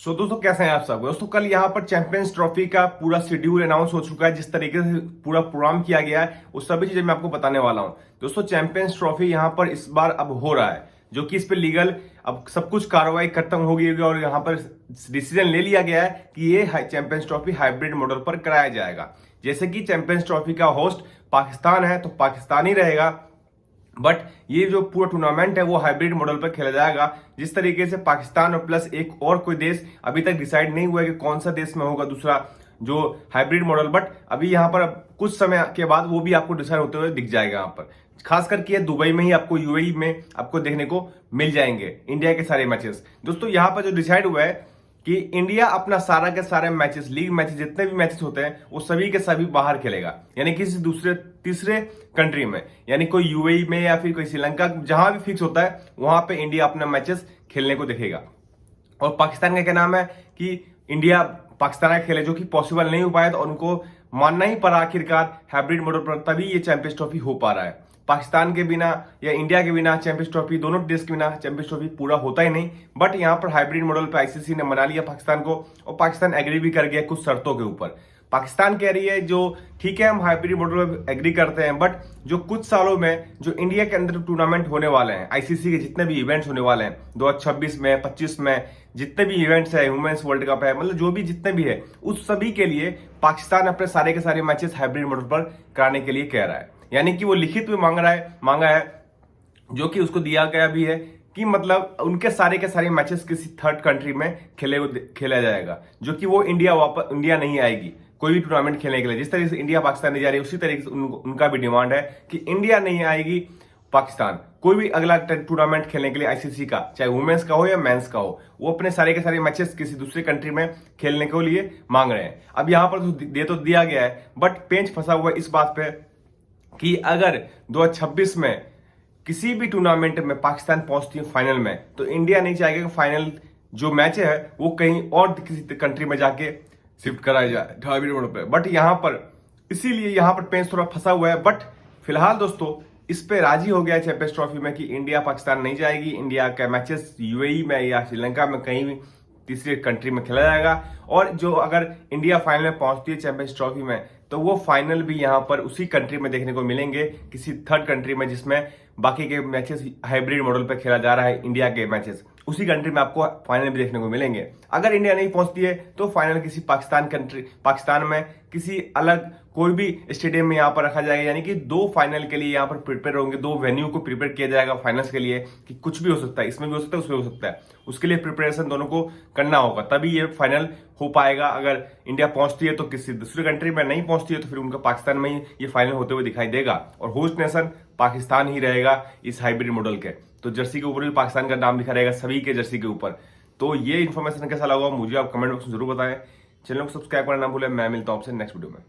दोस्तों कैसे हैं आप सब। दोस्तों कल यहाँ पर चैंपियंस ट्रॉफी का पूरा शेड्यूल अनाउंस हो चुका है, जिस तरीके से पूरा प्रोग्राम किया गया है वो सभी चीजें मैं आपको बताने वाला हूँ। दोस्तों चैंपियंस ट्रॉफी यहाँ पर इस बार अब हो रहा है, जो कि इस पे लीगल अब सब कुछ कार्रवाई खत्म हो गई होगी और यहाँ पर डिसीजन ले लिया गया है कि ये चैंपियंस ट्रॉफी हाइब्रिड मॉडल पर कराया जाएगा। जैसे कि चैंपियंस ट्रॉफी का होस्ट पाकिस्तान है तो पाकिस्तान ही रहेगा, बट ये जो पूरा टूर्नामेंट है वो हाइब्रिड मॉडल पर खेला जाएगा। जिस तरीके से पाकिस्तान और प्लस एक और कोई देश अभी तक डिसाइड नहीं हुआ है कि कौन सा देश में होगा दूसरा जो हाइब्रिड मॉडल, बट अभी यहाँ पर कुछ समय के बाद वो भी आपको डिसाइड होते हुए दिख जाएगा। यहाँ पर खास करके दुबई में ही आपको यूएई में आपको देखने को मिल जाएंगे इंडिया के सारे मैचेस। दोस्तों यहाँ पर जो डिसाइड हुआ है कि इंडिया अपना सारा के सारे मैचेस, लीग मैचेस जितने भी मैचेस होते हैं वो सभी के सभी बाहर खेलेगा, यानी किसी दूसरे तीसरे कंट्री में, यानी कोई यूएई में या फिर कोई श्रीलंका, जहां भी फिक्स होता है वहां पे इंडिया अपना मैचेस खेलने को देखेगा। और पाकिस्तान का क्या नाम है कि इंडिया पाकिस्तान का खेले, जो कि पॉसिबल नहीं हो पाया तो उनको मानना ही पड़ा आखिरकार हाइब्रिड मॉडल पर, तभी ये चैंपियंस ट्रॉफी हो पा रहा है। पाकिस्तान के बिना या इंडिया के बिना चैंपियंस ट्रॉफी, दोनों देश के बिना चैंपियंस ट्रॉफी पूरा होता ही नहीं। बट यहाँ पर हाइब्रिड मॉडल पे आईसीसी ने मना लिया पाकिस्तान को, और पाकिस्तान एग्री भी कर गया कुछ शर्तों के ऊपर। पाकिस्तान कह रही है जो ठीक है हम हाइब्रिड मॉडल पे एग्री करते हैं, बट जो कुछ सालों में जो इंडिया के अंदर टूर्नामेंट होने वाले हैं, आईसीसी के जितने भी इवेंट्स होने वाले हैं 2026 में 25 में, जितने भी इवेंट्स है, वुमेन्स वर्ल्ड कप है, मतलब जो भी जितने भी है उस सभी के लिए पाकिस्तान अपने सारे के सारे मैचेस हाइब्रिड मॉडल पर कराने के लिए कह रहा है। यानी कि वो लिखित में मांगा है जो कि उसको दिया गया भी है कि मतलब उनके सारे के सारे मैचेस किसी थर्ड कंट्री में खेला जाएगा, जो कि वो इंडिया नहीं आएगी कोई भी टूर्नामेंट खेलने के लिए। जिस तरीके से इंडिया पाकिस्तान नहीं जा रही है उसी तरीके से उनका भी डिमांड है कि इंडिया नहीं आएगी पाकिस्तान कोई भी अगला टूर्नामेंट खेलने के लिए आईसीसी का, चाहे वुमेन्स का हो या मेंस का हो, वो अपने सारे के सारे मैचेस किसी दूसरे कंट्री में खेलने के लिए मांग रहे हैं। अब यहाँ पर तो दिया गया है, बट पेंच फंसा हुआ है इस बात पे कि अगर 2026 में किसी भी टूर्नामेंट में पाकिस्तान पहुंचती है फाइनल में, तो इंडिया नहीं चाहेगा कि फाइनल जो मैच है वो कहीं और किसी कंट्री में जाके शिफ्ट कराया जाए हाइब्रिड मॉडल पे। बट यहाँ पर इसीलिए यहाँ पर पेंच थोड़ा फंसा हुआ है। बट फिलहाल दोस्तों इस पे राजी हो गया है चैंपियंस ट्रॉफी में कि इंडिया पाकिस्तान नहीं जाएगी, इंडिया का मैचेस यूएई में या श्रीलंका में कहीं भी तीसरी कंट्री में खेला जाएगा। और जो अगर इंडिया फाइनल में पहुंचती है चैंपियंस ट्रॉफी में, तो वो फाइनल भी यहाँ पर उसी कंट्री में देखने को मिलेंगे, किसी थर्ड कंट्री में जिसमें बाकी के मैचेस हाइब्रिड मॉडल पे खेला जा रहा है। इंडिया के मैचेस उसी कंट्री में आपको फाइनल भी देखने को मिलेंगे। अगर इंडिया नहीं पहुंचती है तो फाइनल किसी पाकिस्तान में किसी अलग कोई भी स्टेडियम में यहाँ पर रखा जाएगा, यानी कि दो फाइनल के लिए यहाँ पर प्रिपेयर होंगे, दो वेन्यू को प्रिपेयर किया जाएगा फाइनल्स के लिए कि कुछ भी हो सकता है, इसमें भी हो सकता है उसमें हो सकता है, उसके लिए प्रिपरेशन दोनों को करना होगा, तभी ये फाइनल हो पाएगा। अगर इंडिया पहुंचती है तो किसी दूसरे कंट्री में, नहीं पहुंचती है तो फिर उनका पाकिस्तान में ही ये फाइनल होते हुए दिखाई देगा, और होस्ट नेशन पाकिस्तान ही रहेगा इस हाइब्रिड मॉडल के। तो जर्सी के ऊपर भी पाकिस्तान का नाम लिखा रहेगा सभी के जर्सी के ऊपर। तो ये इन्फॉर्मेशन कैसा लगा मुझे आप कमेंट बॉक्स में जरूर बताएं। चैनल को सब्सक्राइब करना ना भूलें। मैं मिलता हूं आपसे नेक्स्ट वीडियो में।